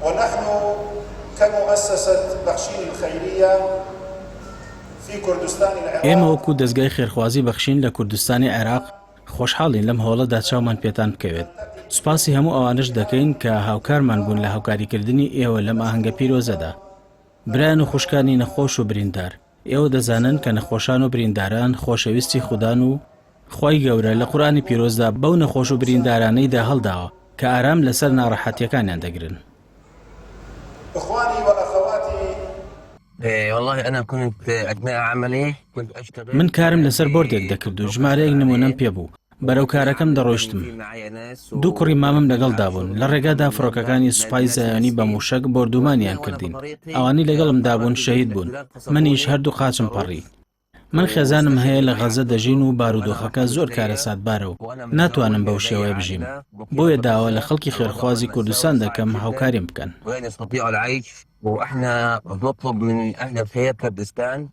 ونحن كمؤسسة بخشين الخيرية في كردستان العراق ئێمە وەکو دەستگای خێرخوازی بەخشین لە کوردستانی عێراق خۆشحاڵین لەم هەوڵەدا چاومان پێتان بکەوێت. سوپاسی هەموو ئەوانش دەکەین کە هاوکارمان بوون لە هاوکاریکردنی ئێوە لەم ئاهەنگە پیرۆزەدا. برایان و خوشکانی نەخۆش و بریندار، ئێوە دەزانن کە نەخۆشان و برینداران خۆشەویستی خوددان و خی گەورە لە قورئانی پیرۆزدا بەو نەخۆش و بریندارانەیدا هەڵداوە کە ئارام لەسەر ناڕەحەتیەکانیان دەگرن. إخواني وأخواتي والله أنا كنت أثناء عملي كنت أشتغل من کارم لەسەر بۆردێک دەکرد و ژمارەیەک نمونەم پێبوو. بەرەو کارەکەم دەڕۆیشتم. دوو کوڕی مامم لەگەڵدا بوون. لە ڕێگادا فڕۆکەکانی سوپای زایانی بە موشک بردومانیان کردین. ئەوانی لەگەڵمدا بوون شەهید بوون. منیش هەردوو قاچم پەڕی. من خێزانم هەیە لە غەزە دەژین و بارودۆخەکە زۆر کارە ساتبارە و ناتوانم بەو شێوەیە بژیم. بۆیە داوا لە خەڵکی خێرخوازی کوردستان دەکەم هاوکاریم بکەن. وين يستطيعوا العيش، وإحنا بنطلب من أهل الخير كردستان